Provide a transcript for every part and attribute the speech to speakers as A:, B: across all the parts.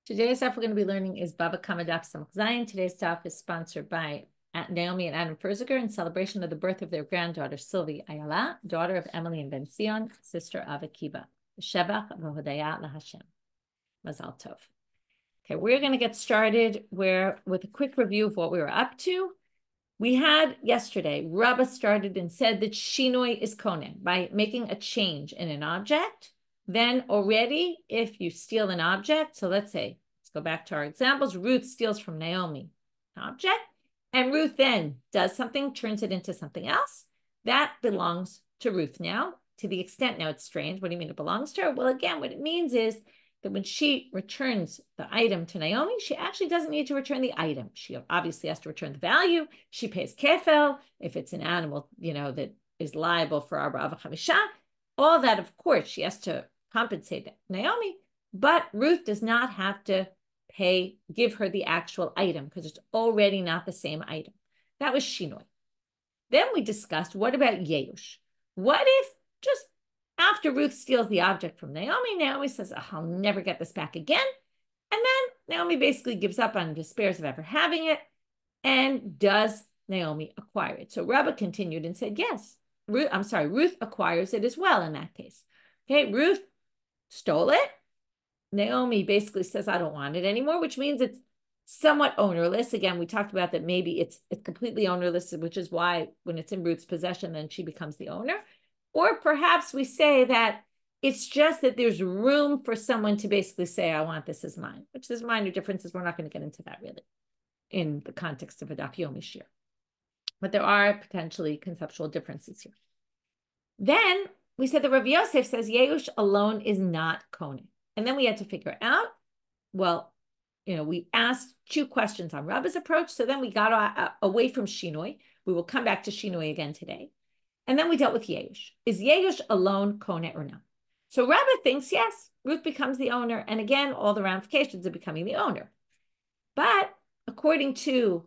A: Today's stuff we're going to be learning is Bava Kamma Daf Samach Zayin. Today's stuff is sponsored by Naomi and Adam Ferziger in celebration of the birth of their granddaughter, Sylvie Ayala, daughter of Emily and Ben Sion, sister of Akiva. Shevach v'hodaya laHashem. Mazal Tov. Okay, we're going to get started with a quick review of what we were up to. We had yesterday, Rabba started and said that Shinoi is konen, by making a change in an object. Then already, if you steal an object, so let's go back to our examples. Ruth steals from Naomi an object, and Ruth then does something, turns it into something else. That belongs to Ruth now. To the extent, now it's strange. What do you mean it belongs to her? Well, again, what it means is that when she returns the item to Naomi, she actually doesn't need to return the item. She obviously has to return the value. She pays kefel if it's an animal, that is liable for Arba Chamisha. All that, of course, she has to compensate Naomi, but Ruth does not have to give her the actual item because it's already not the same item. That was Shinoi. Then we discussed, what about Yeush? What if just after Ruth steals the object from Naomi, Naomi says, oh, I'll never get this back again. And then Naomi basically gives up on despairs of ever having it. And does Naomi acquire it? So Rabba continued and said, yes, Ruth acquires it as well in that case. Okay, Ruth stole it. Naomi basically says, I don't want it anymore, which means it's somewhat ownerless. Again, we talked about that maybe it's completely ownerless, which is why when it's in Ruth's possession, then she becomes the owner. Or perhaps we say that it's just that there's room for someone to basically say, I want this as mine, which is minor differences. We're not going to get into that really in the context of a Daf Yomi Shiur. But there are potentially conceptual differences here. Then we said that Rav Yosef says Yeush alone is not konen. And then we had to figure out, well, we asked two questions on Rabba's approach. So then we got away from Shinoi. We will come back to Shinoi again today. And then we dealt with Yeush. Is Yeush alone konen or not? So Rabba thinks, yes, Ruth becomes the owner. And again, all the ramifications of becoming the owner. But according to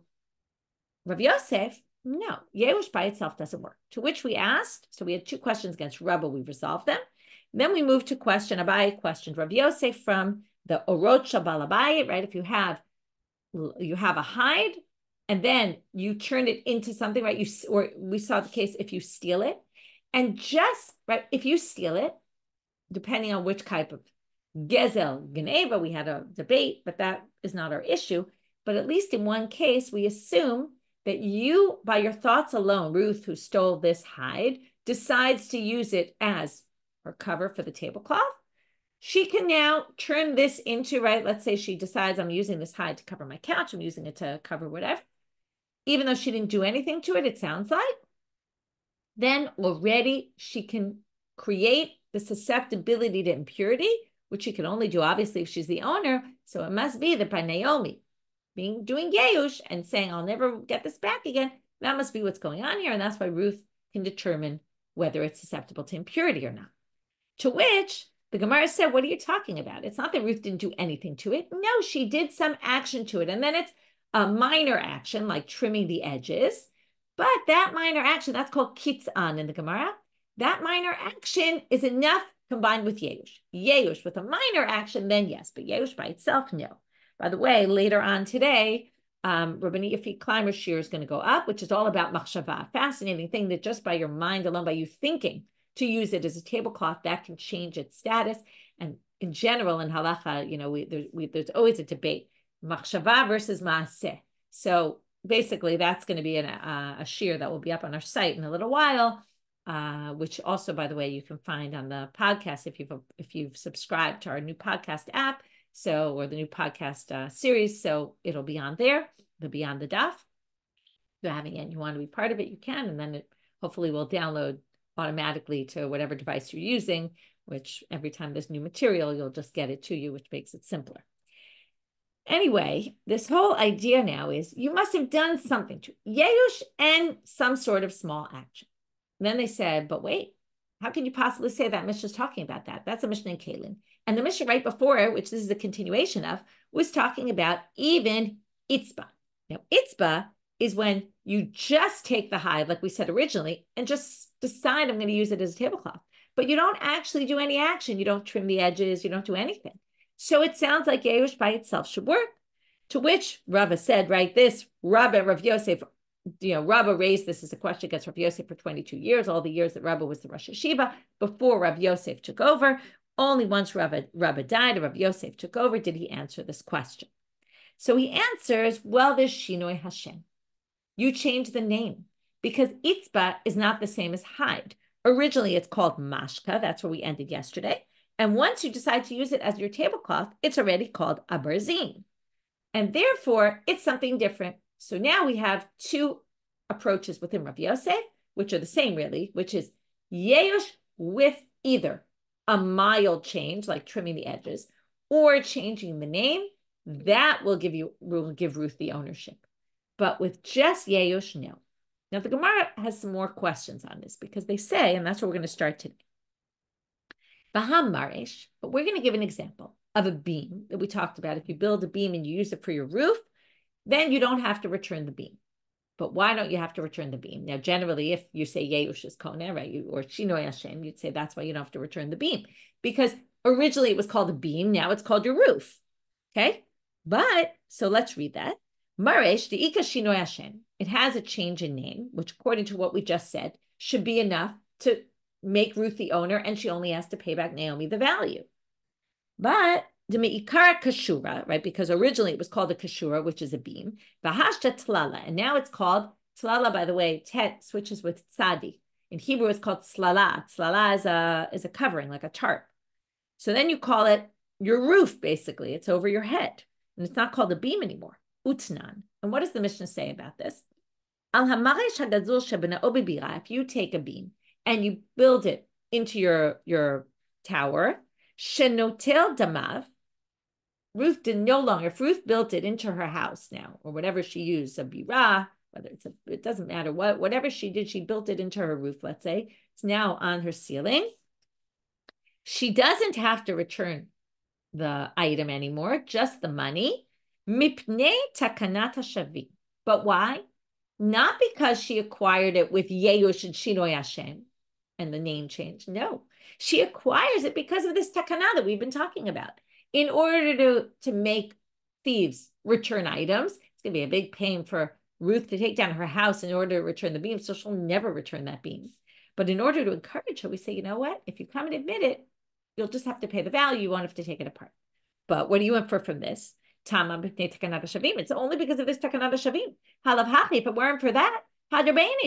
A: Rav Yosef, no, Yeush by itself doesn't work. To which we asked, so we had two questions against Rabba, we resolved them. Then we moved to question, Abaye questioned Rav Yosef from the Orot Shabal Abaye, right? If you have a hide, and then you turn it into something, right? Or we saw the case if you steal it. And if you steal it, depending on which type of Gezel, Geneva, we had a debate, but that is not our issue. But at least in one case, we assume that you, by your thoughts alone, Ruth, who stole this hide, decides to use it as her cover for the tablecloth. She can now turn this into, right? Let's say she decides I'm using this hide to cover my couch. I'm using it to cover whatever. Even though she didn't do anything to it, it sounds like. Then already she can create the susceptibility to impurity, which she can only do, obviously, if she's the owner. So it must be that by Naomi doing Yeush and saying, I'll never get this back again, that must be what's going on here. And that's why Ruth can determine whether it's susceptible to impurity or not. To which the Gemara said, what are you talking about? It's not that Ruth didn't do anything to it. No, she did some action to it. And then it's a minor action, like trimming the edges. But that minor action, that's called kitzan in the Gemara. That minor action is enough combined with Yeush. Yeush with a minor action, then yes. But Yeush by itself, no. By the way, later on today, Rabbanit Climber's Shiur is going to go up, which is all about machshava. Fascinating thing that just by your mind alone, by you thinking to use it as a tablecloth, that can change its status. And in general, in halacha, there's always a debate, machshava versus maaseh. So basically, that's going to be a shiur that will be up on our site in a little while, which also, by the way, you can find on the podcast if you've subscribed to our new podcast app. Or the new podcast series. So it'll be on there. It'll be on the daf. If you haven't yet and you want to be part of it, you can. And then it hopefully will download automatically to whatever device you're using, which every time there's new material, you'll just get it to you, which makes it simpler. Anyway, this whole idea now is you must have done something to Yeush and some sort of small action. And then they said, but wait, how can you possibly say that? Mishna's talking about that. That's a Mishna in Kalim. And the Mishna right before it, which this is a continuation of, was talking about even itzba. Now, itzba is when you just take the hide, like we said originally, and just decide I'm going to use it as a tablecloth. But you don't actually do any action. You don't trim the edges. You don't do anything. So it sounds like Yeush by itself should work. To which Rava said, right, this, Rabba and Rav Yosef, Rabba raised this as a question against Rav Yosef for 22 years, all the years that Rabba was the Rosh Hashiva, before Rav Yosef took over. Only once Rabba died and Rav Yosef took over did he answer this question. So he answers, well, there's Shinoi Hashem. You change the name because Itzba is not the same as hide. Originally, it's called Mashka. That's where we ended yesterday. And once you decide to use it as your tablecloth, it's already called a barzin. And therefore, it's something different. So now we have two approaches within Rav Yosef, which are the same really, which is Yeush with either a mild change, like trimming the edges, or changing the name. That will give Ruth the ownership. But with just Yeush, no. Now the Gemara has some more questions on this because they say, and that's where we're going to start today. Baham Maresh, but we're going to give an example of a beam that we talked about. If you build a beam and you use it for your roof, then you don't have to return the beam. But why don't you have to return the beam? Now, generally, if you say Yeush is Kona, right, or Shinoi Hashem, you'd say that's why you don't have to return the beam. Because originally it was called a beam, now it's called your roof. Okay? But, so let's read that. Maresh, the Ika Shinoi Hashem, it has a change in name, which according to what we just said, should be enough to make Ruth the owner, and she only has to pay back Naomi the value. But the me'ikara kashura, right? Because originally it was called a kashura, which is a beam. Vahashta tlala, and now it's called tlala. By the way, tet switches with tzadi. In Hebrew, it's called tlala. Tlala is a covering, like a tarp. So then you call it your roof. Basically, it's over your head, and it's not called a beam anymore. Utnan. And what does the Mishna say about this? Al hamaresh hagazul shebena obibira. If you take a beam and you build it into your tower, shenotel damav. Ruth did no longer, if Ruth built it into her house now, or whatever she used, a birah, whether it doesn't matter whatever she did, she built it into her roof, let's say, it's now on her ceiling. She doesn't have to return the item anymore, just the money. Mipnei takanata shavi. But why? Not because she acquired it with Yeush and Shinoi Hashem and the name change. No, she acquires it because of this takana that we've been talking about. In order to make thieves return items, it's going to be a big pain for Ruth to take down her house in order to return the beam, so she'll never return that beam. But in order to encourage her, we say, you know what? If you come and admit it, you'll just have to pay the value. You won't have to take it apart. But what do you infer from this? It's only because of this takanada shavim. Halav hachi, if it weren't for that,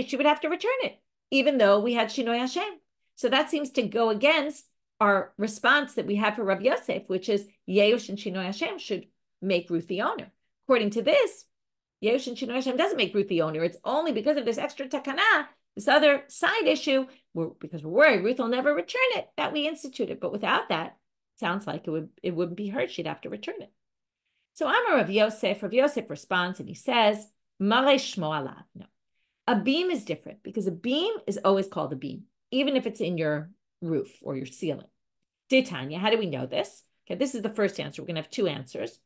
A: she would have to return it, even though we had Shinoi Hashem. So that seems to go against our response that we have for Rav Yosef, which is Yeush and Shinoi Hashem should make Ruth the owner. According to this, Yeush and Shinoi Hashem doesn't make Ruth the owner. It's only because of this extra takana, this other side issue, because we're worried Ruth will never return it, that we instituted. But without that, it sounds like it wouldn't be hers. She'd have to return it. So I'm a Rav Yosef. Rav Yosef responds and he says, Mare shmo alav. No, a beam is different because a beam is always called a beam, even if it's in your roof or your ceiling. Tanya, how do we know this? Okay, this is the first answer. We're going to have two answers.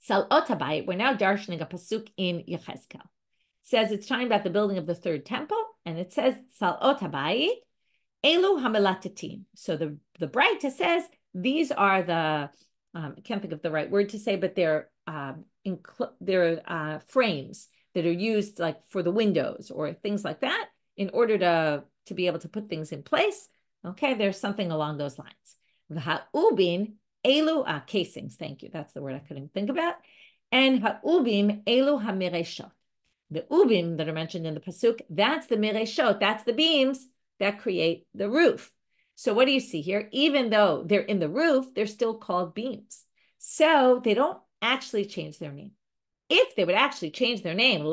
A: Salot habayit, we're now darshaning a pasuk in Yechezkel. It says it's talking about the building of the third temple, and it says Salot habayit, elu hamelatatim. So the Braita says these are the I can't think of the right word to say, but they're frames that are used like for the windows or things like that in order to be able to put things in place. Okay, there's something along those lines. Ha'ubin elu casings. Thank you. That's the word I couldn't think about. And ha'ubim elu hamireshot. The ubim that are mentioned in the pasuk, that's the mireshot. That's the beams that create the roof. So what do you see here? Even though they're in the roof, they're still called beams. So they don't actually change their name. If they would actually change their name,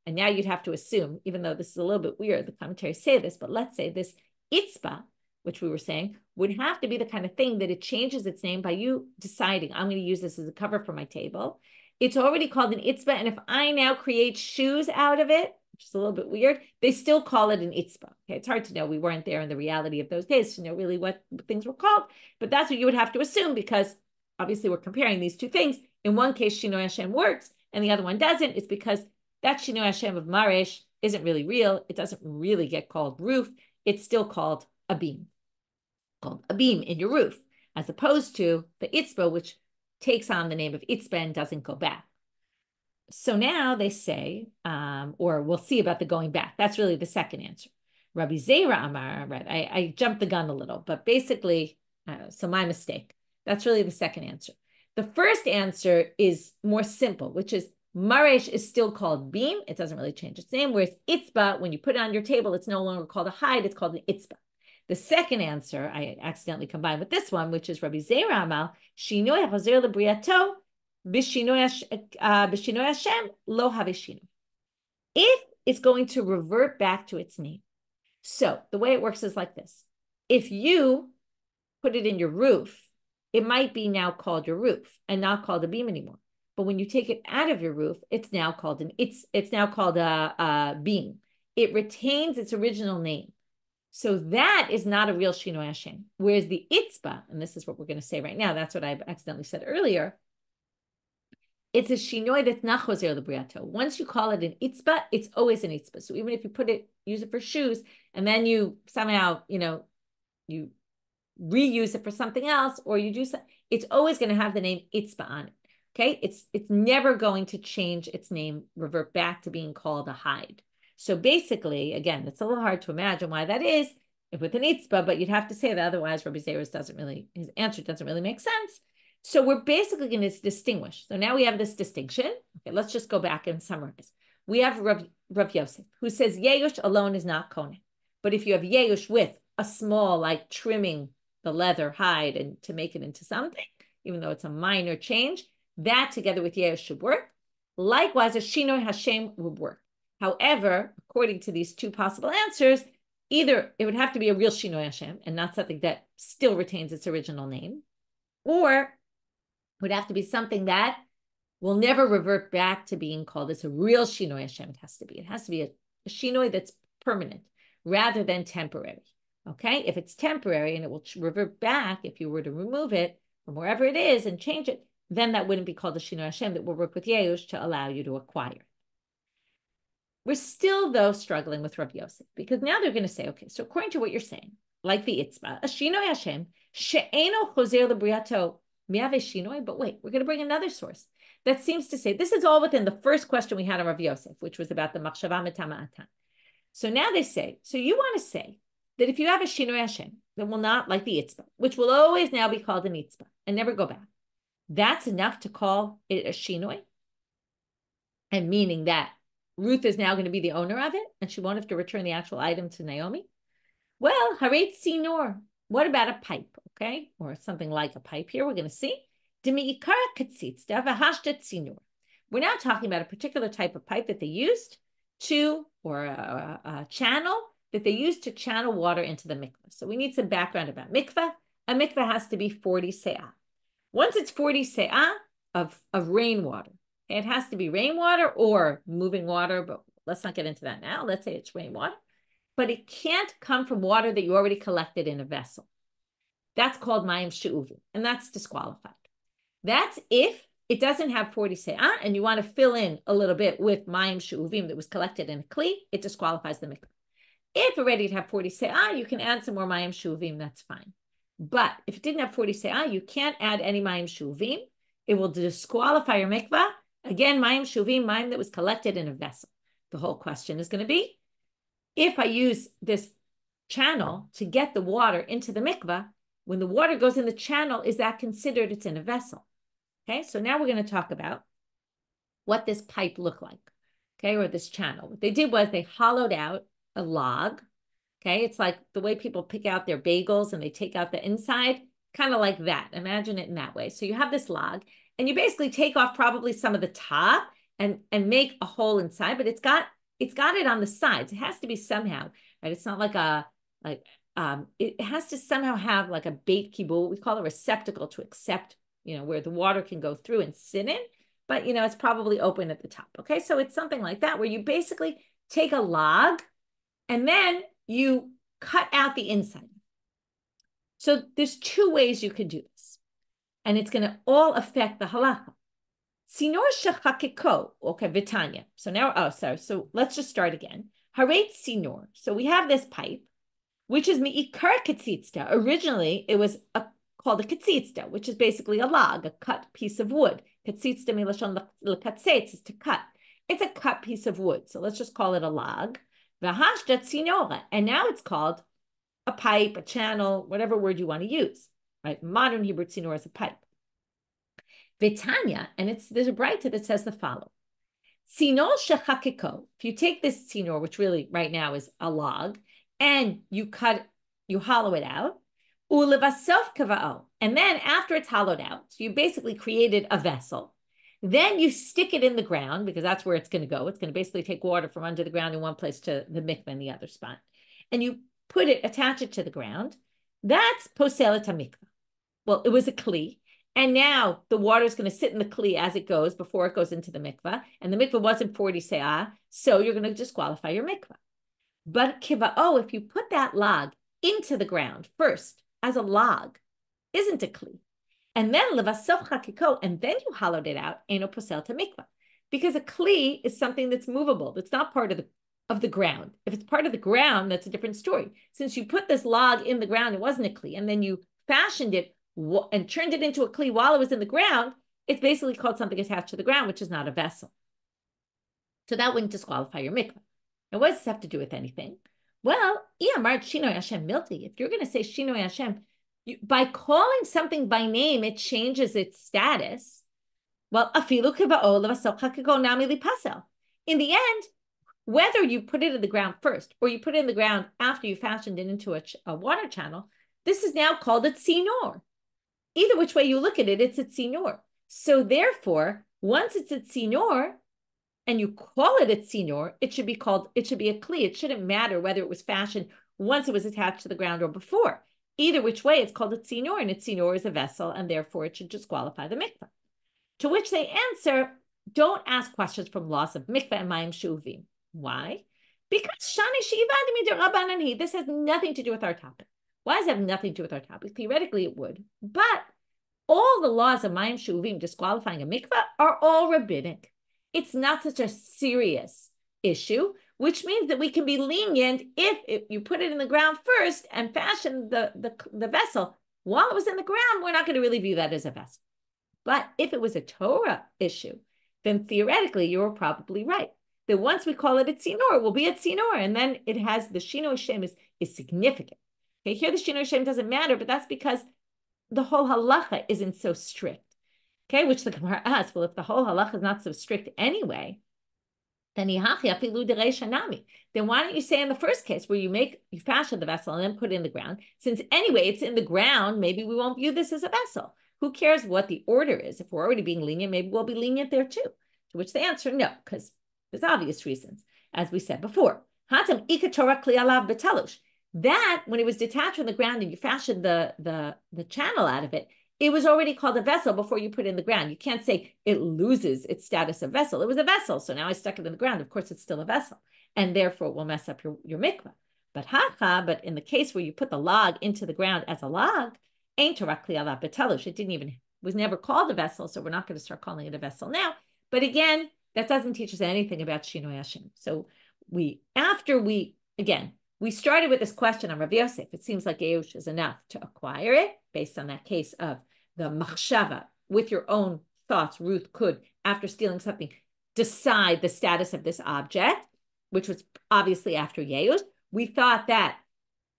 A: and now you'd have to assume, even though this is a little bit weird, the commentaries say this, but let's say this itzba, which we were saying, would have to be the kind of thing that it changes its name by you deciding, I'm going to use this as a cover for my table. It's already called an itzba, and if I now create shoes out of it, which is a little bit weird, they still call it an itzba. Okay, it's hard to know. We weren't there in the reality of those days to know really what things were called, but that's what you would have to assume because obviously we're comparing these two things. In one case, Shinoi Hashem works, and the other one doesn't. It's because that Shinoi Hashem of Maresh isn't really real. It doesn't really get called roof. It's still called a beam in your roof. as opposed to the itzba, which takes on the name of itzba and doesn't go back. So now they say, or we'll see about the going back. That's really the second answer. Rabbi Zera Amar, right? I jumped the gun a little, but basically, so my mistake. That's really the second answer. The first answer is more simple, which is Maresh is still called beam. It doesn't really change its name. Whereas itzba, when you put it on your table, it's no longer called a hide. It's called an itzba. The second answer, I accidentally combined with this one, which is Rabbi Zera Amal, Shinoy Hazer Lebriato, B'Shinoy Hashem, Lo Havishinu. If it's going to revert back to its name. So the way it works is like this. If you put it in your roof, it might be now called your roof and not called a beam anymore. But when you take it out of your roof, it's now called a beam. It retains its original name. So that is not a real Shinoi Hashem. Whereas the itzba, and this is what we're going to say right now, that's what I accidentally said earlier, it's a Shinoi that's not Choser L'Briato. Once you call it an itzba, it's always an itzba. So even if you use it for shoes, and then you somehow, you reuse it for something else, or you do something, it's always going to have the name itzba on it. Okay, it's never going to change its name, revert back to being called a hide. So basically, again, it's a little hard to imagine why that is with an itzba, but you'd have to say that otherwise Rabbi Zera's his answer doesn't really make sense. So we're basically going to distinguish. So now we have this distinction. Okay, let's just go back and summarize. We have Rav Yosef, who says Yeush alone is not konen. But if you have Yeush with a small, like trimming the leather hide and to make it into something, even though it's a minor change, that together with Yeush should work. Likewise, a Shinoi Hashem would work. However, according to these two possible answers, either it would have to be a real Shinoi Hashem and not something that still retains its original name, or it would have to be something that will never revert back to being called as a real Shinoi Hashem. It has to be a Shinoi that's permanent rather than temporary. Okay, if it's temporary and it will revert back, if you were to remove it from wherever it is and change it, then that wouldn't be called a Shinoi Hashem that will work with Yeush to allow you to acquire. We're still, though, struggling with Rav Yosef, because now they're going to say, okay, so according to what you're saying, like the itzba, a Shinoi Hashem, she'eno choser lebriato miave Shinoi, but wait, we're going to bring another source that seems to say, this is all within the first question we had on Rav Yosef, which was about the machshava metama'atan. So now they say, so you want to say that if you have a Shinoi Hashem, that will not, like the itzba, which will always now be called an itzba and never go back, that's enough to call it a Shinoi? And meaning that Ruth is now going to be the owner of it, and she won't have to return the actual item to Naomi? Well, haret sinor. What about a pipe, okay? Or something like a pipe here, we're going to see. We're now talking about a particular type of pipe that they used to, or a channel that they used to channel water into the mikveh. So we need some background about mikveh. A mikveh has to be 40 se'ah. Once it's 40 se'ah of rainwater, it has to be rainwater or moving water, but let's not get into that now. Let's say it's rainwater. But it can't come from water that you already collected in a vessel. That's called mayim she'uvim, and that's disqualified. That's if it doesn't have 40 se'ah, and you want to fill in a little bit with mayim she'uvim that was collected in a kli, it disqualifies the mikveh. If you're ready to have 40 se'ah, you can add some more mayim she'uvim, that's fine. But if it didn't have 40 se'ah, you can't add any mayim she'uvim. It will disqualify your mikveh. Again, mayim shuvim, mayim that was collected in a vessel. The whole question is going to be, if I use this channel to get the water into the mikveh, when the water goes in the channel, is that considered it's in a vessel? Okay, so now we're going to talk about what this pipe looked like, okay, or this channel. What they did was they hollowed out a log, okay? It's like the way people pick out their bagels and they take out the inside, kind of like that. Imagine it in that way. So you have this log, and you basically take off probably some of the top and make a hole inside, but it's got it on the sides. It has to be somehow, right? It's not like it has to somehow have like a beit kibul, we call a receptacle to accept, where the water can go through and sit in, but it's probably open at the top. Okay, so it's something like that where you basically take a log and then you cut out the inside. So there's two ways you could do this. And it's going to all affect the halacha. Sinor shechakiko, okay, vitanya. So now, so let's just start again. Haret sinor. So we have this pipe, which is mi'ikar ketzitzta. Originally, it was called a ketzitzta, which is basically a log, a cut piece of wood. Ketzitzta milashon lekatzetz is to cut. It's a cut piece of wood. So let's just call it a log. V'hashda tzinora. And now it's called a pipe, a channel, whatever word you want to use. Right? Modern Hebrew tzinor is a pipe. V'tanya, and there's a braita that says the following. Tzinor shechakiko. If you take this tzinor, which really right now is a log, and you hollow it out, ulevasof kava'o. And then after it's hollowed out, so you basically created a vessel. Then you stick it in the ground because that's where it's going to go. It's going to basically take water from under the ground in one place to the mikveh in the other spot. And you attach it to the ground. That's poselet hamikveh. Well, it was a kli. And now the water is going to sit in the kli as it goes before it goes into the mikveh. And the mikveh wasn't 40 se'ah, so you're going to disqualify your mikveh. But kiva'o, if you put that log into the ground first as a log, isn't a kli. And then levasof chakiko, and then you hollowed it out, eno posel to mikvah. Because a kli is something that's movable. That's not part of the ground. If it's part of the ground, that's a different story. Since you put this log in the ground, it wasn't a kli, and then you fashioned it and turned it into a kli while it was in the ground, it's basically called something attached to the ground, which is not a vessel. So that wouldn't disqualify your mikvah. Now, what does this have to do with anything? Well, if you're going to say Shinoi Hashem, by calling something by name, it changes its status. Well, in the end, whether you put it in the ground first or you put it in the ground after you fashioned it into a water channel, this is now called a tzinor. Either which way you look at it, it's a tzinor. So therefore, once it's a tzinor and you call it a tzinor, it should be a kli. It shouldn't matter whether it was fashioned once it was attached to the ground or before. Either which way, it's called a tzinor, and a tzinor is a vessel, and therefore it should disqualify the mikveh. To which they answer, don't ask questions from laws of mikveh and mayim shuvim. Why? Because this has nothing to do with our topic. Why does it have nothing to do with our topic? Theoretically, it would. But all the laws of mayim shuvim disqualifying a mikveh are all rabbinic. It's not such a serious issue, which means that we can be lenient if you put it in the ground first and fashion the vessel while it was in the ground. We're not going to really view that as a vessel. But if it was a Torah issue, then theoretically you're probably right. That once we call it a tzinor, it will be a tzinor, and then it has the Shinoi Shem is significant. Okay, here the Shinoi Shem doesn't matter, but that's because the whole halacha isn't so strict. Okay, which the Gemara asks, well, if the whole halacha is not so strict anyway, then why don't you say in the first case where you fashion the vessel and then put it in the ground, since anyway it's in the ground, maybe we won't view this as a vessel. Who cares what the order is? If we're already being lenient, maybe we'll be lenient there too. To which they answer no, because there's obvious reasons, as we said before. That when it was detached from the ground and you fashioned the channel out of it, it was already called a vessel before you put it in the ground. You can't say it loses its status of vessel. It was a vessel, so now I stuck it in the ground. Of course, it's still a vessel, and therefore it will mess up your mikvah. But in the case where you put the log into the ground as a log, ain't torakli alav betelush. It was never called a vessel, so we're not going to start calling it a vessel now. But again, that doesn't teach us anything about Shinoi Hashem. So we started with this question on Rav Yosef. It seems like Yeush is enough to acquire it based on that case of the machshava. With your own thoughts, Ruth could, after stealing something, decide the status of this object, which was obviously after Yeush. We thought that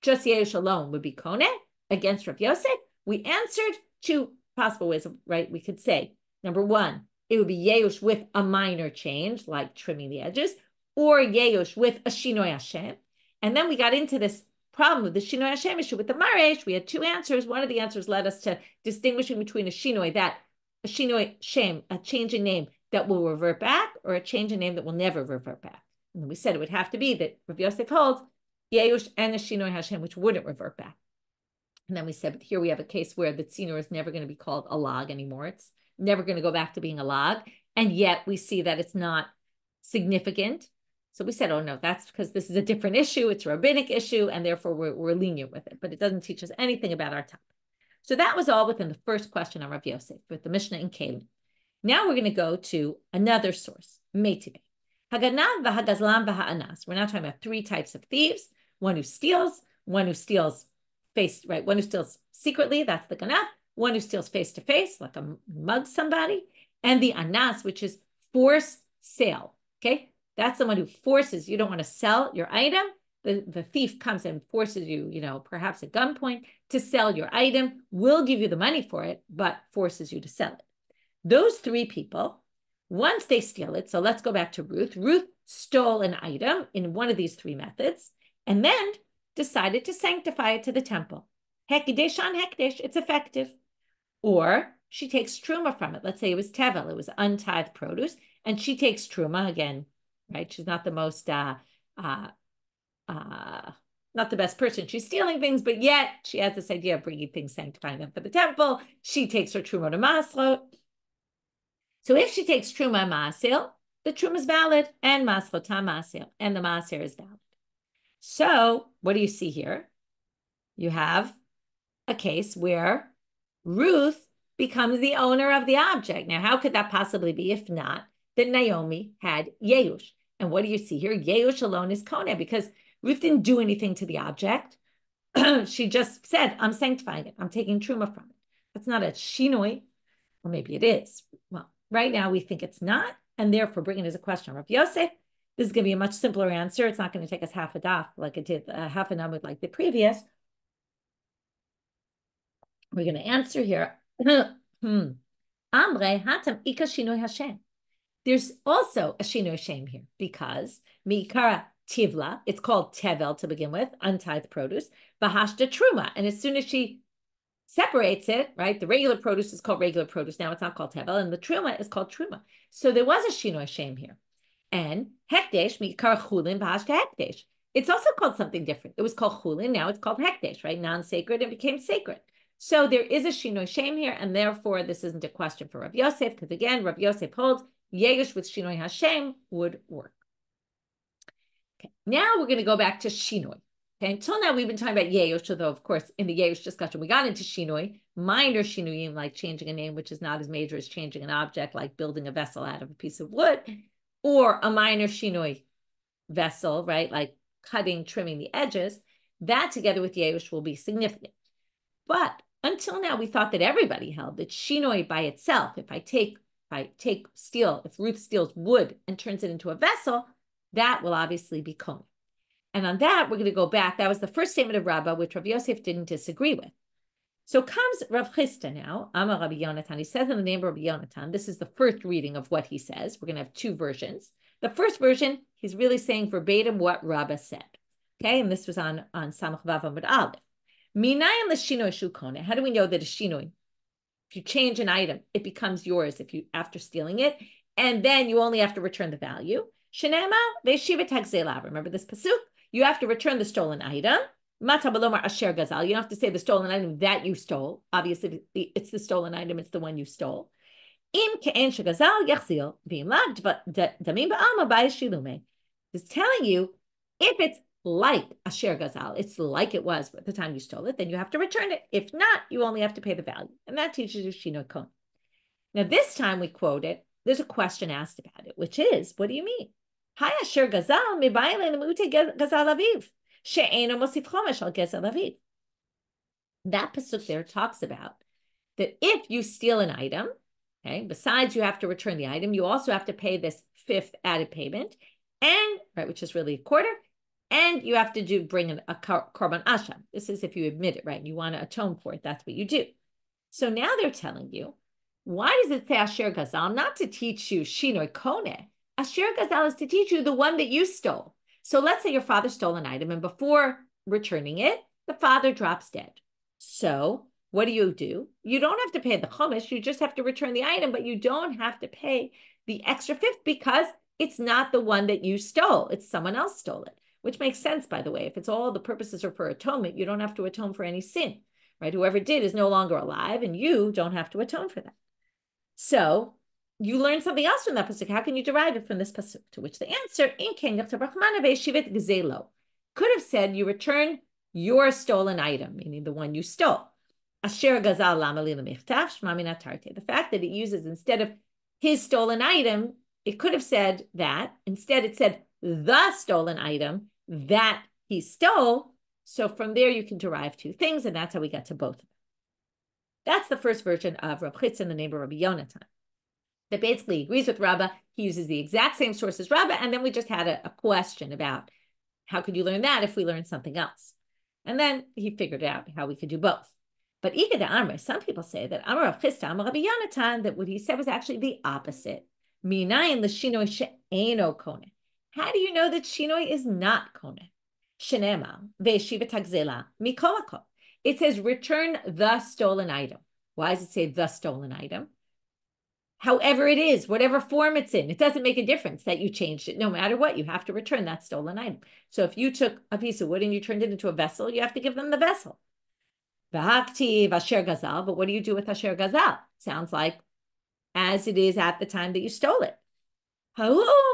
A: just Yeush alone would be koneh against Rav Yosef. We answered two possible ways, right? We could say, number one, it would be Yeush with a minor change, like trimming the edges, or Yeush with a Shinoi Hashem. And then we got into this problem with the Shinoi Hashem issue with the Maresh. We had two answers. One of the answers led us to distinguishing between a Shinoi Shem, a change in name that will revert back, or a change in name that will never revert back. And we said it would have to be that Rav Yosef holds Yeush and a Shinoi Hashem, which wouldn't revert back. And then we said, but here we have a case where the tzinor is never going to be called a log anymore. It's never going to go back to being a log. And yet we see that it's not significant. So we said, oh no, that's because this is a different issue. It's a rabbinic issue, and therefore we're lenient with it. But it doesn't teach us anything about our topic. So that was all within the first question on Rav Yosef with the Mishna and Kalim. Now we're going to go to another source, Meitive. Haganav v'hagazlam v'ha'anas. We're now talking about three types of thieves. One who steals face, right? One who steals secretly, that's the ganaf. One who steals face to face, like a mug somebody. And the anas, which is force sale, okay? That's someone who forces, you don't want to sell your item. The thief comes and forces you, perhaps at gunpoint to sell your item, will give you the money for it, but forces you to sell it. Those three people, once they steal it, so let's go back to Ruth. Ruth stole an item in one of these three methods and then decided to sanctify it to the temple. Hekdesh on hekdesh, it's effective. Or she takes truma from it. Let's say it was tevel, it was untithed produce, and she takes truma again, right? She's not the most, not the best person. She's stealing things, but yet she has this idea of bringing things, sanctifying them for the temple. She takes her truma to maslo. So if she takes truma masil, the truma is valid, and maslo tam masil, and the maser is valid. So what do you see here? You have a case where Ruth becomes the owner of the object. Now, how could that possibly be if not that Naomi had Yeush? And what do you see here? Yeush alone is Kone, because Ruth didn't do anything to the object. She just said, I'm sanctifying it. I'm taking truma from it. That's not a shinoi. Or maybe it is. Well, right now we think it's not, and therefore bringing it as a question. Rav Yosef, this is going to be a much simpler answer. It's not going to take us half a daf like it did, half an amud like the previous. We're going to answer here. Amre hatam ika shinoi Hashem. There's also a shinoi Hashem here because mi'ikara tivla, it's called tevel to begin with, untithed produce, v'hashta truma. And as soon as she separates it, right, the regular produce is called regular produce. Now it's not called tevel, and the truma is called truma. So there was a shinoi Hashem here. And hekdesh mi'ikara chulin v'hashta hekdesh. It's also called something different. It was called chulin, now it's called hekdesh, right? Non-sacred, and became sacred. So there is a shinoi Hashem here, and therefore this isn't a question for Rav Yosef, because again, Rav Yosef holds Yegush with shinoi Hashem would work. Okay, now we're going to go back to shinoi. Okay, until now we've been talking about Yegush, although of course in the Yegush discussion we got into shinoi, minor shinuyim like changing a name, which is not as major as changing an object, like building a vessel out of a piece of wood, or a minor shinoi vessel, right, like cutting, trimming the edges. That together with Yegush will be significant. But until now, we thought that everybody held that shinoi by itself, if Ruth steals wood and turns it into a vessel, that will obviously be kone. And on that, we're going to go back. That was the first statement of Rabba, which Rav Yosef didn't disagree with. So comes Rav Sheshet now, Amar Rabbi Yonatan. He says in the name of Rabbi Yonatan, this is the first reading of what he says. We're going to have two versions. The first version, he's really saying verbatim what Rabba said. Okay, and this was on Samach Vav Amud Aleph. Minayim l'shinoi shu kone. How do we know that a shinoi? If you change an item, it becomes yours after stealing it, and then you only have to return the value. Shenema ve'shiva tagzela. Remember this pasuk? You have to return the stolen item. Mata balomar asher gazal. You don't have to say the stolen item that you stole. Obviously, it's the stolen item. It's the one you stole. Im ke'en shegazal yachzil v'im lav damim ba'alma ba'yishilume. It's telling you if it's like asher gazal, it's like it was at the time you stole it, then you have to return it. If not, you only have to pay the value. And that teaches you shinoi kon. Now, this time we quote it, there's a question asked about it, which is, what do you mean? Hi asher gazal, mibayle lemute gazal aviv, she'eno mosif chomesh al gazal aviv. That pasuk there talks about that if you steal an item, okay, besides you have to return the item, you also have to pay this fifth added payment, and right, which is really a quarter. And you have to bring a korban asham. This is if you admit it, right? You want to atone for it. That's what you do. So now they're telling you, why does it say asher gazal? Not to teach you shinoi kone. Asher gazal is to teach you the one that you stole. So let's say your father stole an item, and before returning it, the father drops dead. So what do? You don't have to pay the chomesh. You just have to return the item, but you don't have to pay the extra fifth because it's not the one that you stole. It's someone else stole it. Which makes sense, by the way. If it's all the purposes are for atonement, you don't have to atone for any sin, right? Whoever did is no longer alive, and you don't have to atone for that. So you learn something else from that pasuk. How can you derive it from this pasuk? To which the answer, could have said you return your stolen item, meaning the one you stole. Asher gazal the fact that it uses instead of his stolen item, it could have said that. Instead, it said the stolen item that he stole, So from there, you can derive two things, and that's how we get to both of them. That's the first version of Rav Sheshet in the name of Rabbi Yonatan. That basically agrees with Rabba. He uses the exact same source as Rabba, and then we just had a question about how could you learn that if we learned something else? And then he figured out how we could do both. But Ika de Amr, some people say that Amar Rav Sheshet, Amar Rabbi Yonatan, that what he said was actually the opposite. Minayin l'shinoi she'eno kone. How do you know that shinoi is not kone? Shenema ve'eshiva tagzela mikomako. It says return the stolen item. Why does it say the stolen item? However it is, whatever form it's in, it doesn't make a difference that you changed it. No matter what, you have to return that stolen item. So if you took a piece of wood and you turned it into a vessel, you have to give them the vessel. V'haktiv asher gazal, but what do you do with asher gazal? Sounds like as it is at the time that you stole it. Now here's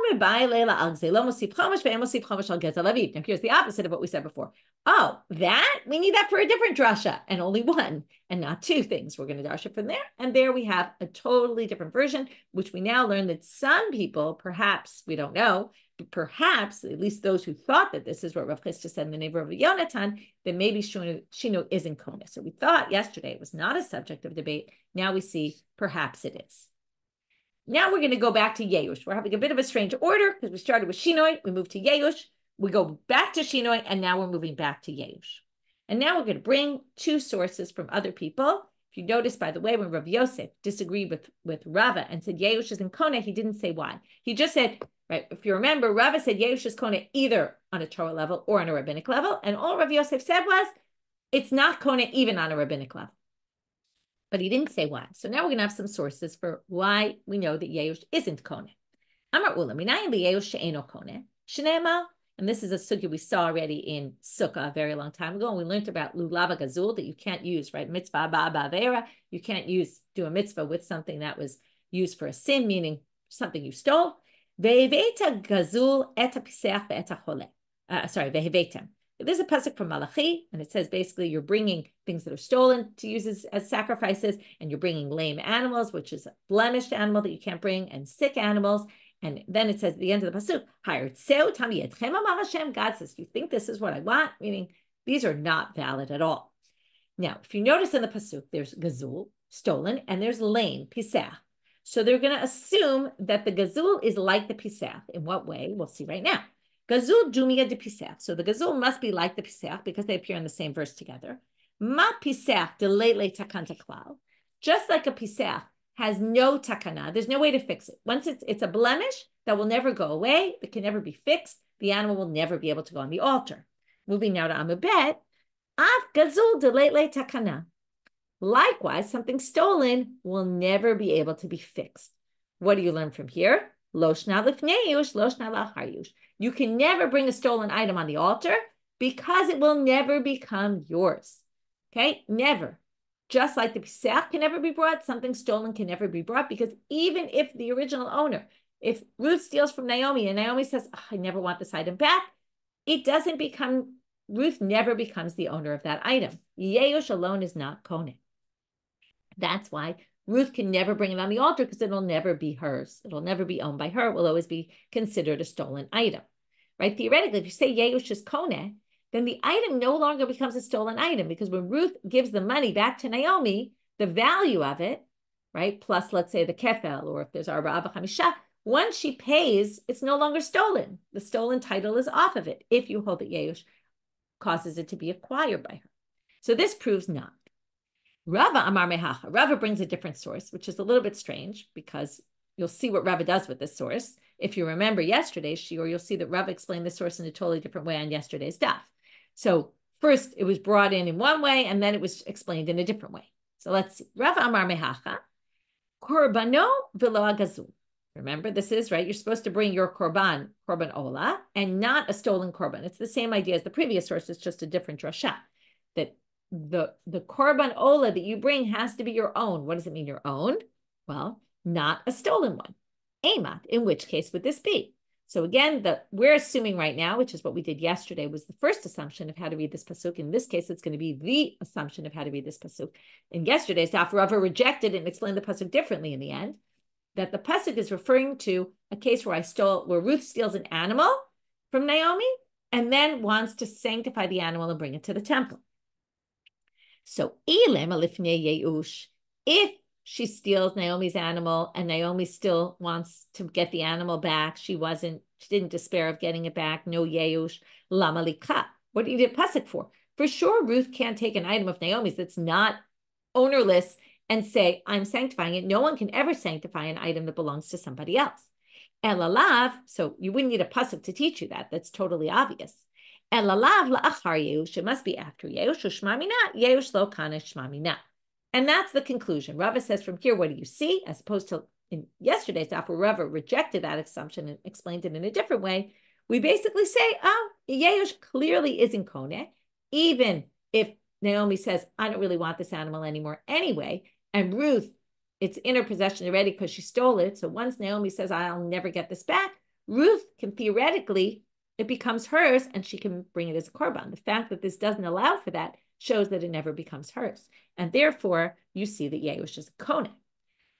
A: the opposite of what we said before. Oh, that? We need that for a different drasha, and only one, and not two things. We're going to drasha from there, and there we have a totally different version, which we now learn that some people, perhaps, we don't know, but perhaps, at least those who thought that this is what Rav Sheshet said in the name of Rabbi Yonatan, that maybe Shino isn't kona. So we thought yesterday it was not a subject of debate. Now we see perhaps it is. Now we're going to go back to Yeush. We're having a bit of a strange order because we started with Shinoi, we moved to Yeush, we go back to Shinoi, and now we're moving back to Yeush. And now we're going to bring two sources from other people. If you notice, by the way, when Rav Yosef disagreed with Rava and said Yeush is in Kona, he didn't say why. He just said, right, if you remember, Rava said Yeush is Kona either on a Torah level or on a rabbinic level, and all Rav Yosef said was, it's not Kona even on a rabbinic level. But he didn't say why. So now we're going to have some sources for why we know that Yeush isn't Kone. Amar Ulla, minayin Yeush she'eno Kone. Shnema, and this is a sugya we saw already in Sukkah a very long time ago, and we learned about lulava gazul, that you can't use, right? Mitzvah ba'avera, you can't do a mitzvah with something that was used for a sin, meaning something you stole. Ve'eveta gazul eta piseach ve'eta chole. Ve'evetem. There's a pasuk from Malachi, and it says basically you're bringing things that are stolen to use as sacrifices, and you're bringing lame animals, which is a blemished animal that you can't bring, and sick animals. And then it says at the end of the pasuk, God says, you think this is what I want? Meaning these are not valid at all. Now, if you notice in the pasuk, there's gazul, stolen, and there's lame, pisach. So they're going to assume that the gazul is like the pisach. In what way? We'll see right now. Gazul dumia de pisach. So the gazul must be like the pisach because they appear in the same verse together. Ma pisach de leile takanta klal. Just like a pisach has no takana, there's no way to fix it. Once it's a blemish that will never go away, it can never be fixed, the animal will never be able to go on the altar. Moving now to Amabet, af gazul de leile takana. Likewise, something stolen will never be able to be fixed. What do you learn from here? Loshna lifnei loshna lachar yush. You can never bring a stolen item on the altar because it will never become yours. Okay, never. Just like the pisach can never be brought, something stolen can never be brought, because even if the original owner, if Ruth steals from Naomi and Naomi says, oh, I never want this item back, it doesn't become, Ruth never becomes the owner of that item. Yeush alone is not kone. That's why Ruth can never bring it on the altar, because it'll never be hers. It'll never be owned by her. It will always be considered a stolen item, right? Theoretically, if you say Yeush is kone, then the item no longer becomes a stolen item, because when Ruth gives the money back to Naomi, the value of it, right, plus let's say the kefel, or if there's arba chamisha, once she pays, it's no longer stolen. The stolen title is off of it, if you hold that Yeush causes it to be acquired by her. So this proves not. Rava Amar Mehacha. Rava brings a different source, which is a little bit strange, because you'll see what Rava does with this source. If you remember yesterday's shiur, you'll see that Rava explained the source in a totally different way on yesterday's daf. So first it was brought in one way, and then it was explained in a different way. So let's see. Rava Amar Mehacha, Korbano v'lo agazul. Remember, this is, right, you're supposed to bring your korban ola, and not a stolen korban. It's the same idea as the previous source, it's just a different drasha. That the korban ola that you bring has to be your own. What does it mean, your own? Well, not a stolen one. Amat, in which case would this be? So again, we're assuming right now, which is what we did yesterday, was the first assumption of how to read this pasuk. In this case, it's going to be the assumption of how to read this pasuk. In yesterday's daf, Rava rejected it and explained the pasuk differently in the end, that the pasuk is referring to a case where Ruth steals an animal from Naomi, and then wants to sanctify the animal and bring it to the temple. So, if she steals Naomi's animal and Naomi still wants to get the animal back, she didn't despair of getting it back, no Yeush, lama lika. What do you need a pasuk for? For sure, Ruth can't take an item of Naomi's that's not ownerless and say, I'm sanctifying it. No one can ever sanctify an item that belongs to somebody else. Elalav, so you wouldn't need a pasuk to teach you that. That's totally obvious. Elalav la'achar Yeush, it must be after Yeush, shma mina, Yeush lo kana shma mina. And that's the conclusion. Rava says from here, what do you see? As opposed to in yesterday's daf, where Rava rejected that assumption and explained it in a different way. We basically say, oh, Yeush clearly isn't kone, even if Naomi says, I don't really want this animal anymore anyway. And Ruth, it's in her possession already because she stole it. So once Naomi says, I'll never get this back, Ruth can theoretically, it becomes hers and she can bring it as a korban. The fact that this doesn't allow for that shows that it never becomes hers. And therefore, you see that Yeush is a kone.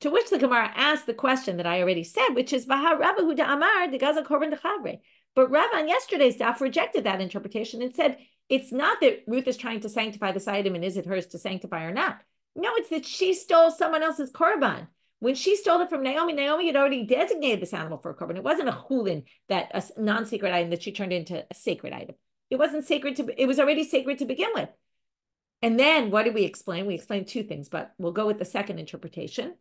A: To which the Gemara asked the question that I already said, which is, Vaha Rabba Huda Amar, the Gaza Korban Dechabre. But Rav on yesterday's daf rejected that interpretation and said, it's not that Ruth is trying to sanctify this item and is it hers to sanctify or not. No, it's that she stole someone else's korban. When she stole it from Naomi, Naomi had already designated this animal for a korban. It wasn't a chulin, that a non-sacred item that she turned into a sacred item. It wasn't sacred it was already sacred to begin with. And then what did we explain? We explained two things, but we'll go with the second interpretation.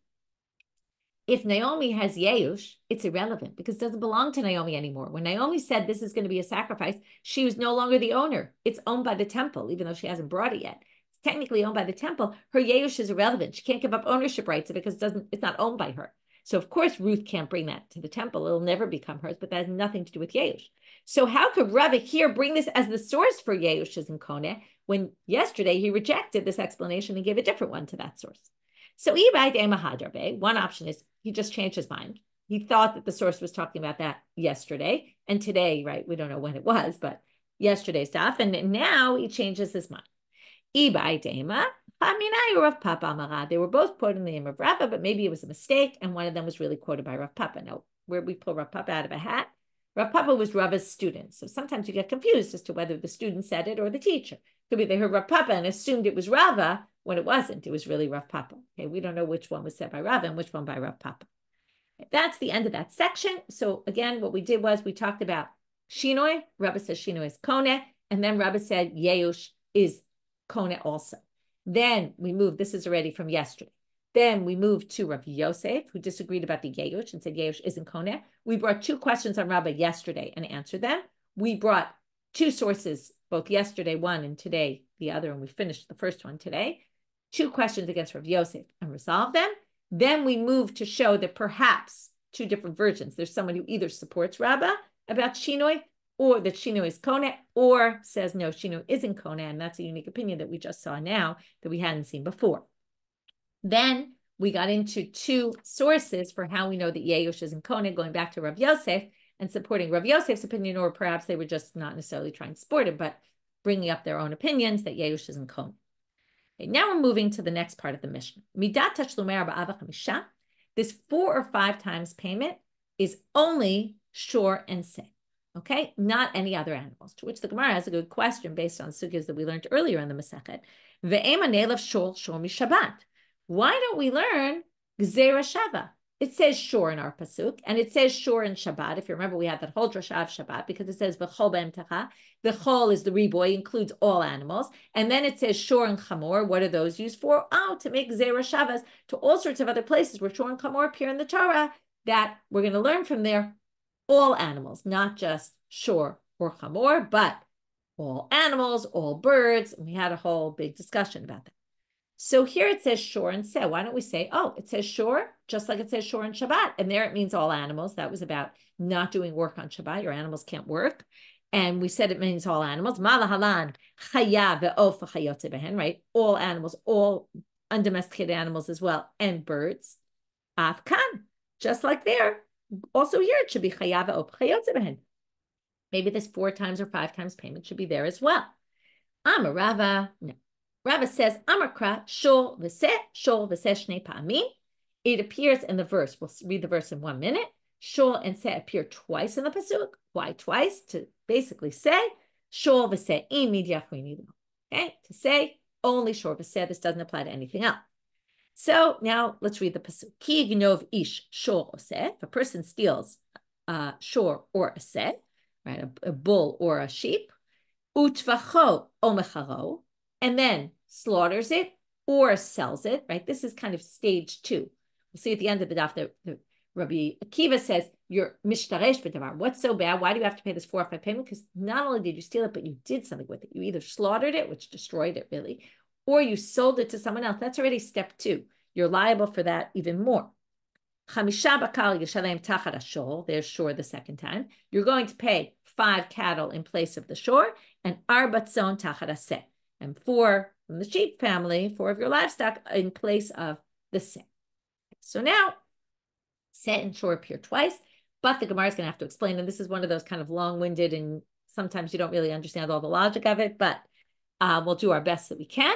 A: If Naomi has Yeush, it's irrelevant because it doesn't belong to Naomi anymore. When Naomi said this is going to be a sacrifice, she was no longer the owner. It's owned by the temple, even though she hasn't brought it yet. It's technically owned by the temple. Her Yeush is irrelevant. She can't give up ownership rights because it's not owned by her. So of course, Ruth can't bring that to the temple. It'll never become hers, but that has nothing to do with Yeush. So how could Rava here bring this as the source for Yeush's and Kone when yesterday he rejected this explanation and gave a different one to that source? So one option is he just changed his mind. He thought that the source was talking about that yesterday. And today, right, we don't know when it was, but yesterday's stuff. And now he changes his mind. They were both quoting the name of Rabba, but maybe it was a mistake. And one of them was really quoted by Rav Papa. Now, where we pull Rav Papa out of a hat, Rav Papa was Rava's student. So sometimes you get confused as to whether the student said it or the teacher. Could be they heard Rav Papa and assumed it was Rava when it wasn't. It was really Rav Papa. Okay, we don't know which one was said by Rava and which one by Rav Papa. That's the end of that section. So again, what we did was we talked about Shinoi. Rabba says Shinoi is Kone. And then Rabba said Yeush is Kone also. Then we moved, this is already from yesterday. Then we moved to Rav Yosef, who disagreed about the Yeush and said Yeush isn't Kone. We brought two questions on Rabba yesterday and answered them. We brought two sources, both yesterday one and today the other, and we finished the first one today. Two questions against Rav Yosef and resolved them. Then we moved to show that perhaps two different versions. There's someone who either supports Rabba about Shinoi, or that Shinoi is Kone, or says no, Shinoi isn't Kone, and that's a unique opinion that we just saw now that we hadn't seen before. Then we got into two sources for how we know that Yeush isn't Kone, going back to Rav Yosef and supporting Rav Yosef's opinion, or perhaps they were just not necessarily trying to support it, but bringing up their own opinions that Yeush isn't Kone. Okay, now we're moving to the next part of the Mishna. Midat tashlumei arba'ah v'chamisha. This 4 or 5 times payment is only shor and seh. Okay, not any other animals. To which the Gemara has a good question based on sugyas that we learned earlier in the Masechet. Ve'ema nelev shor mishabat. Why don't we learn gzera shava? It says shor in our pasuk, and it says shor in Shabbat. If you remember, we had that whole drasha of Shabbat because it says v'chol be'emtecha. The chol is the riboy, includes all animals, and then it says shor and chamor. What are those used for? Oh, to make gzera shavas to all sorts of other places where shor and chamor appear in the Torah. That we're going to learn from there. All animals, not just shor or chamor, but all animals, all birds. And we had a whole big discussion about that. So here it says shor and seh. Why don't we say, oh, it says shor, just like it says shor and Shabbat. And there it means all animals. That was about not doing work on Shabbat. Your animals can't work. And we said it means all animals. Malahalan, chaya ve'of v'chayotze behen, right? All animals, all undomesticated animals as well, and birds. Afkan, just like there. Also here, it should be chaya ve'of v'chayotze behen. Maybe this 4 times or 5 times payment should be there as well. Amar Rava, no. Rava says, Amakra, shol v'seh shnei pa'amim. It appears in the verse. We'll read the verse in 1 minute. Shol and seh appear twice in the pasuk. Why twice? To basically say Shor v'seh im midyachrini lo. Okay, to say only shor v'seh. This doesn't apply to anything else. So now let's read the pasuk. Ki gnov ish shor oseh. If a person steals shor or a seh, right, a bull or a sheep, utvacho omecharo, and then slaughters it or sells it, right? This is kind of stage 2. We'll see at the end of the daf that Rabbi Akiva says, you're mishtaresh b'davar. What's so bad? Why do you have to pay this forfeit payment? Because not only did you steal it, but you did something with it. You either slaughtered it, which destroyed it really, or you sold it to someone else. That's already step 2. You're liable for that even more. Chamisha bakal yishalem tachat hashor. There's shor the second time. You're going to pay 5 cattle in place of the shor, and arba tzon tachat haseh. And 4 from the sheep family, 4 of your livestock in place of the seh. So now, seh and shor appear twice, but the Gemara is going to have to explain, and this is one of those kind of long-winded, and sometimes you don't really understand all the logic of it, but we'll do our best that we can.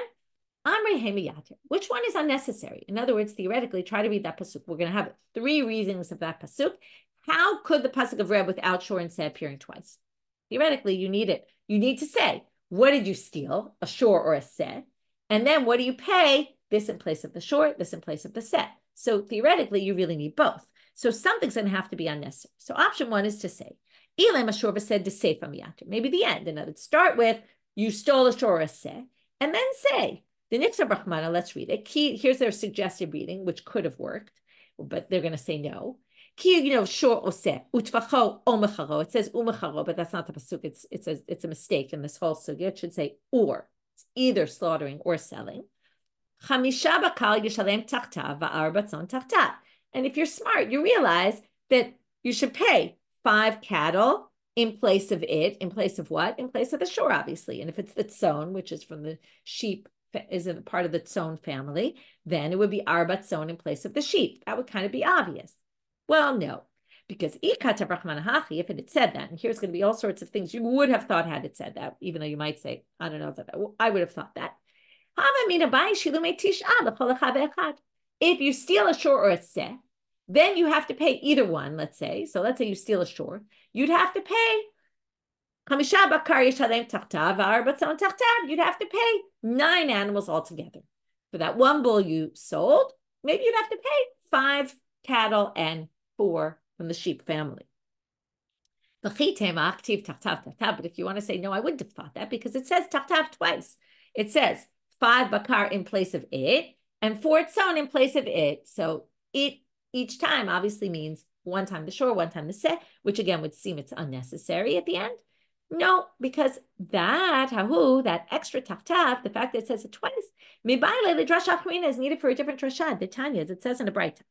A: Amrei hemiyater. Which one is unnecessary? In other words, theoretically, try to read that pasuk. We're going to have 3 readings of that pasuk. How could the pasuk have read without shor and seh appearing twice? Theoretically, you need it. You need to say, what did you steal, a shor or a seh? And then what do you pay? This in place of the shor, this in place of the seh. So theoretically, you really need both. So something's going to have to be unnecessary. So option 1 is to say, Ilem ashor said to say from yater. Maybe the end. And let's start with, you stole a shor or a seh, and then say, the Nixar Brahmana, let's read it. Here's their suggested reading, which could have worked, but they're going to say no. Shor oseh, utvacho omecharo. It says umecharo, but that's not the pasuk. It's a mistake in this whole sugya. It should say or. It's either slaughtering or selling. Chamisha bakal yishalem tachtav va'arba tzon tachtav. And if you're smart, you realize that you should pay 5 cattle in place of it. In place of what? In place of the shor, obviously. And if it's the tzon, which is from the sheep, is a part of the tzon family, then it would be arba tzon in place of the sheep. That would kind of be obvious. Well, no, because if it had said that, and here's going to be all sorts of things you would have thought had it said that, even though you might say, I don't know that I would have thought that. If you steal a shor or a seh, then you have to pay either one, let's say. So let's say you steal a shor, you'd have to pay you'd have to pay 9 animals altogether. For that one bull you sold, maybe you'd have to pay 5 cattle and 4 from the sheep family. But if you want to say, no, I wouldn't have thought that, because it says tachtav twice. It says 5 bakar in place of it, and 4 tzon in place of it. So it each time obviously means one time the shor, one time the seh, which again would seem it's unnecessary at the end. No, because that extra tachtav, the fact that it says it twice, is needed for a different drasha. The Tanya, as it says in the Breita.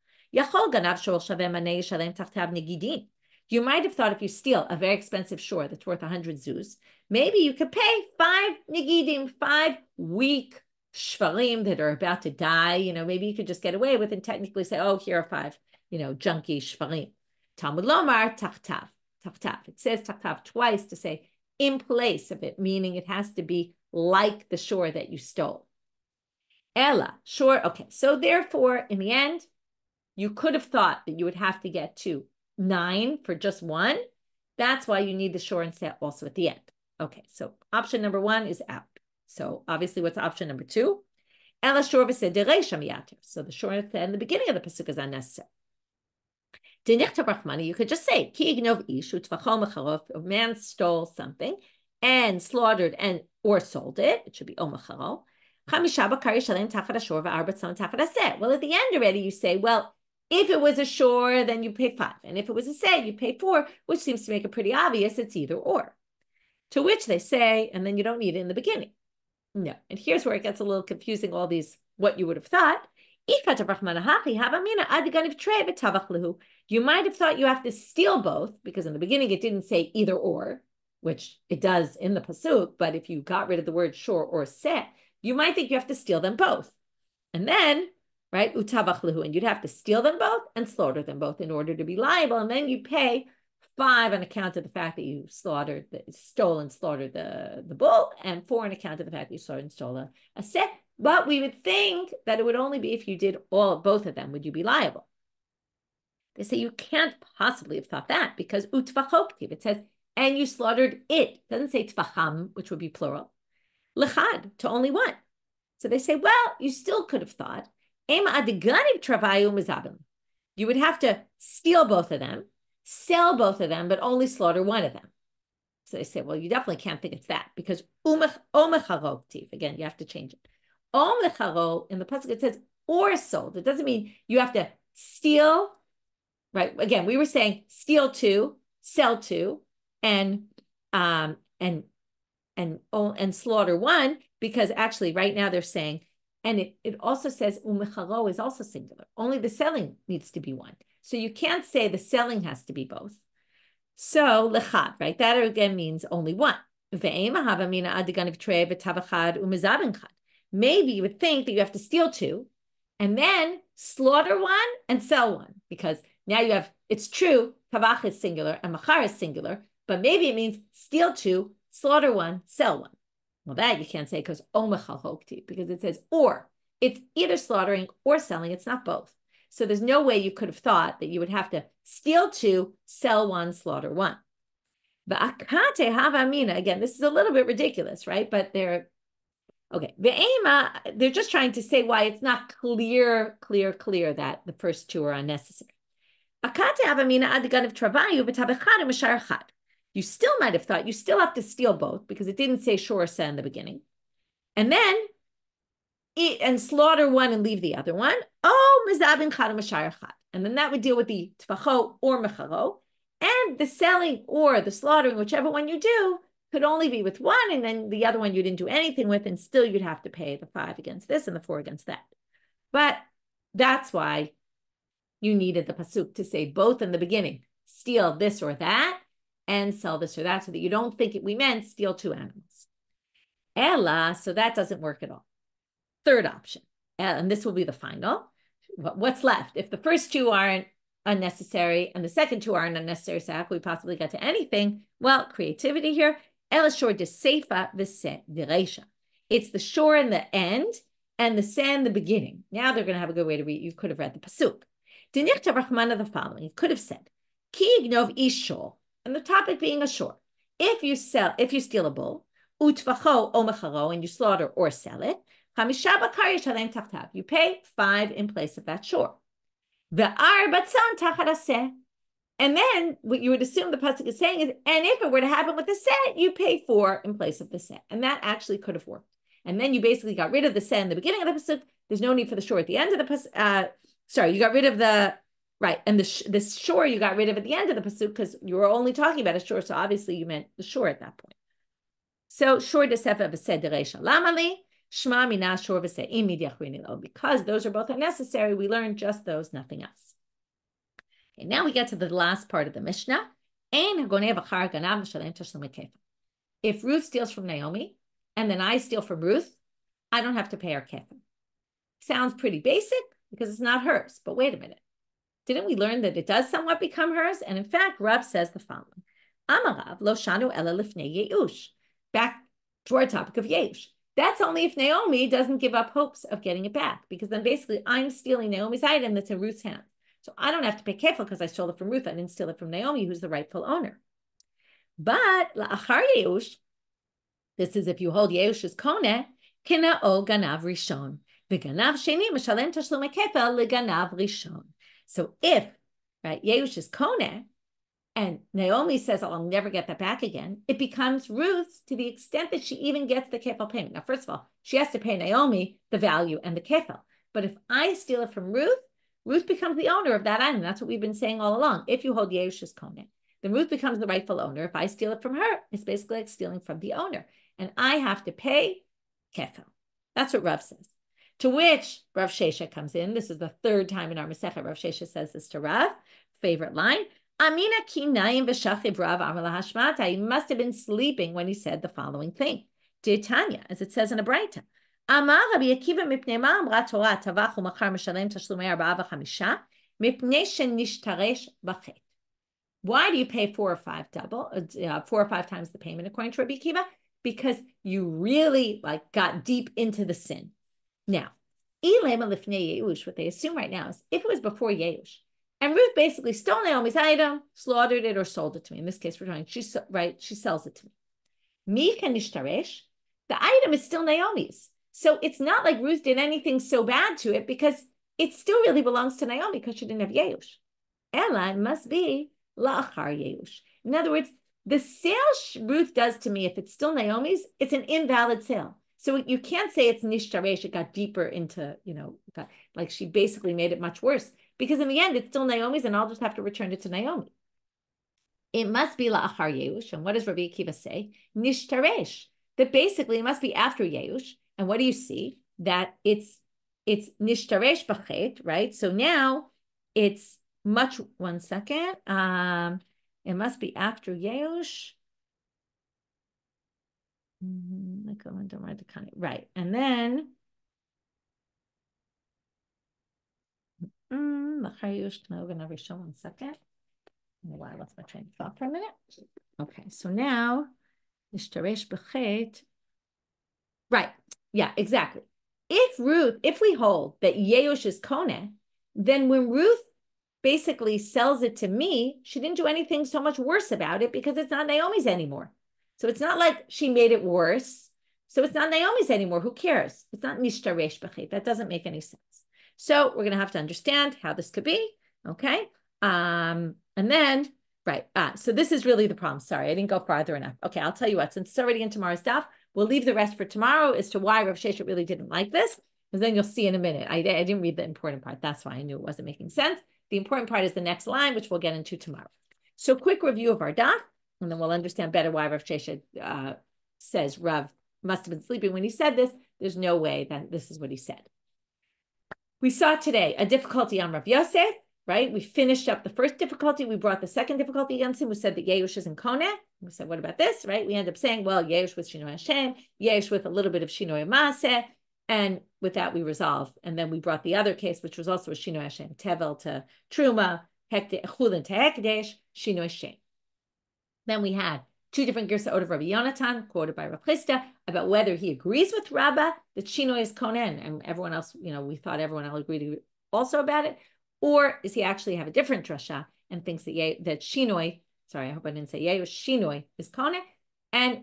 A: You might have thought if you steal a very expensive shor that's worth 100 zuz, maybe you could pay 5 negidim, 5 weak shvarim that are about to die. Maybe you could just get away with and technically say, oh, here are 5, junky shvarim. Talmud lomar tachtav. It says tachtav twice to say in place of it, meaning it has to be like the shor that you stole. Ella, shor. Okay, so therefore, in the end, you could have thought that you would have to get to 9 for just 1. That's why you need the shor and seh also at the end. Okay, so option number 1 is out. So obviously, what's option number 2? Ella shor v'seh dereisha miyater. So the shor and seh in the beginning of the pasuk is unnecessary. You could just say, a man stole something and slaughtered or sold it. It should be omacharo. Well, at the end already, you say, well, if it was a shor, then you pay 5. And if it was a seh, you pay 4, which seems to make it pretty obvious it's either or. To which they say, and then you don't need it in the beginning. No. And here's where it gets a little confusing, all these, what you would have thought. You might have thought you have to steal both, because in the beginning it didn't say either or, which it does in the pasuk, but if you got rid of the word shor or seh, you might think you have to steal them both. And then, right, utavachlehu, and you'd have to steal them both and slaughter them both in order to be liable, and then you pay 5 on account of the fact that you stole and slaughtered the bull, and 4 on account of the fact that you slaughtered and stole a seh. But we would think that it would only be if you did both of them, would you be liable? They say you can't possibly have thought that, because utvachoktiv, it says and you slaughtered it. It doesn't say tvacham, which would be plural. Lechad, to only one. So they say, well, you still could have thought, you would have to steal both of them, sell both of them, but only slaughter one of them. So they say, well, you definitely can't think it's that because again, you have to change it. In the pasuk it says or sold. It doesn't mean you have to steal, right? Again, we were saying steal two, sell two, and slaughter one, because actually right now they're saying, and it also says umecharo is also singular. Only the selling needs to be one. So you can't say the selling has to be both. So lechad, right? That again means only one. Maybe you would think that you have to steal two and then slaughter one and sell one, because now you have, it's true, tavach is singular and machar is singular, but maybe it means steal two, slaughter one, sell one. Well, that you can't say because because it says or. It's either slaughtering or selling. It's not both. So there's no way you could have thought that you would have to steal two, sell one, slaughter one. Again, this is a little bit ridiculous, right? But they're just trying to say why it's not clear that the first two are unnecessary. You still might have thought you still have to steal both because it didn't say shor sa in the beginning. And then eat and slaughter one and leave the other one. Oh, mizabin chad mashar chad. And then that would deal with the tfacho or mecharo. And the selling or the slaughtering, whichever one you do, could only be with one, and then the other one you didn't do anything with, and still you'd have to pay the 5 against this and the 4 against that. But that's why you needed the pasuk to say both in the beginning, steal this or that, and sell this or that, so that you don't think we meant steal 2 animals. Ella, so that doesn't work at all. Third option, and this will be the final. What's left? If the first 2 aren't unnecessary and the second 2 aren't unnecessary, so how can we possibly get to anything? Well, creativity here. Ella shor de seifa v'se de reisha. It's the shor in the end and the se in the beginning. Now they're going to have a good way to read. You could have read the pasuk. Dinichtav Rachmana the following. You could have said, Ki ignov ishol, and the topic being a shor. If you steal a bull, utvacho o mecharo, and you slaughter or sell it, chamisha bakar yishalem tachtav. You pay 5 in place of that shor. Ve'ar batzon tachat aseh. And then what you would assume the pasuk is saying is, and if it were to happen with the set, you pay 4 in place of the set. And that actually could have worked. And then you basically got rid of the set in the beginning of the pasuk. There's no need for the shor at the end of the pasuk. You got rid of the, right. And the shor you got rid of at the end of the pasuk because you were only talking about a shor. So obviously you meant the shor at that point. So shor de sefer v'seh de reisha lamali, shma mina shor v'seh imid yachrini lo. Because those are both unnecessary, we learned just those, nothing else. Okay, now we get to the last part of the Mishnah. If Ruth steals from Naomi and then I steal from Ruth, I don't have to pay her kefim. Sounds pretty basic because it's not hers. But wait a minute. Didn't we learn that it does somewhat become hers? And in fact, Rav says the following. Amarav lo shanu ela lifnei yeush. Back to our topic of yeush. That's only if Naomi doesn't give up hopes of getting it back, because then basically I'm stealing Naomi's item that's in Ruth's hands. So I don't have to pay kefil because I stole it from Ruth. I didn't steal it from Naomi, who's the rightful owner. But la'achar yeush, this is if you hold yeush as koneh, kina'o ganav rishon. V'ganav sheni mishalem tashlumei kefil leganav rishon. So if, right, yeush is koneh, and Naomi says, I'll never get that back again, it becomes Ruth's to the extent that she even gets the kefil payment. Now, first of all, she has to pay Naomi the value and the kefil. But if I steal it from Ruth, Ruth becomes the owner of that item. That's what we've been saying all along. If you hold Yeush as koneh, then Ruth becomes the rightful owner. If I steal it from her, it's basically like stealing from the owner. And I have to pay kefil. That's what Rav says. To which Rav Sheshet comes in. This is the 3rd time in our Masechet. Rav Sheshet says this to Rav. Favorite line. Amina kinayim v'shachiv Rav amar lahashmata. He must have been sleeping when he said the following thing. Tanya, as it says in a Braita. Amar Rabbi Akiva mipnei ma amra Torah tavach u'machar mishalem tashlumei 4 ו-5 mipnei shenishtaresh b'chet. Why do you pay 4 or 5 double, 4 or 5 times the payment according to Rabbi Akiva? Because you really got deep into the sin. Now, ilema lifnei yeush, what they assume right now is if it was before yeush And Ruth basically stole Naomi's item, slaughtered it, or sold it to me. In this case, we're talking, she sells it to me. Mi kanishtaresh, the item is still Naomi's. So it's not like Ruth did anything so bad to it because it still really belongs to Naomi because she didn't have Yeush. Ella must be la'achar Yeush. In other words, the sale Ruth does to me, if it's still Naomi's, it's an invalid sale. So you can't say it's nishtaresh, it got deeper into, like she basically made it much worse. Because in the end, it's still Naomi's and I'll just have to return it to Naomi. It must be la'achar Yeush. And what does Rabbi Akiva say? Nishtaresh. That basically it must be after Yeush. And what do you see? That it's nishtaresh b'chet, right? So now it's much, one second. It must be after Yeush. Right. And then one second. I lost my train of thought for a minute. Okay, so now nishtaresh b'chet. Right. Yeah, exactly. If we hold that Yeush is Koneh, then when Ruth basically sells it to me, she didn't do anything so much worse about it because it's not Naomi's anymore. So it's not like she made it worse. So it's not Naomi's anymore. Who cares? It's not nishtaresh b'chet. That doesn't make any sense. So we're going to have to understand how this could be. Okay. And then, right. So this is really the problem. Sorry, I didn't go farther enough. Okay, I'll tell you what, since it's already in tomorrow's daf, we'll leave the rest for tomorrow as to why Rav Sheshet really didn't like this, because then you'll see in a minute. I didn't read the important part. That's why I knew it wasn't making sense. The important part is the next line, which we'll get into tomorrow. So quick review of our daf, and then we'll understand better why Rav Sheshet says Rav must have been sleeping when he said this. There's no way that this is what he said. We saw today a difficulty on Rav Yosef, right? We finished up the first difficulty. We brought the second difficulty against him. We said that Yeush is in Koneh. We said, what about this, right? We end up saying, well, Yeush with Shinoi Hashem, Yeush with a little bit of Shinoi Maaseh, and with that we resolve. And then we brought the other case, which was also a Shinoi Hashem, Tevel to Truma, Chulin to Hekdesh, Shinoi Shem. Then we had two different Girsaot of Rabbi Yonatan, quoted by Rav Chisda, about whether he agrees with Rabba that Shinoi is Koneh, and everyone else, we thought everyone else agreed also about it. Or does he actually have a different drasha and thinks that Shinoi, sorry, I hope I didn't say Yeush, Shinoi is Koneh,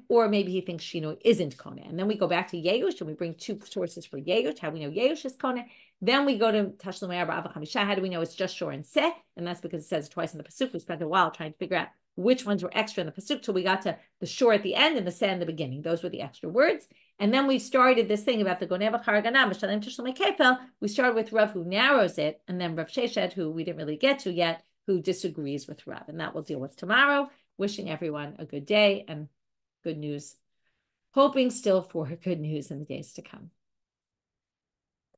A: or maybe he thinks Shinoi isn't Koneh. And then we go back to Yeush and we bring two sources for Yeush, how we know Yeush is Koneh. Then we go to Tashlumei Arba Ava Chamisha. How do we know it's just Shor and Seh? And that's because it says it twice in the Pasuk. We spent a while trying to figure out which ones were extra in the Pasuk till we got to the Shor at the end and the Seh in the beginning. Those were the extra words. And then we started this thing about the Goneva Charaganam, Mishalim Tashlumei Kefel. We started with Rav, who narrows it, and then Rav Sheshet, who we didn't really get to yet, who disagrees with Rav. And that we'll deal with tomorrow. Wishing everyone a good day and good news. Hoping still for good news in the days to come.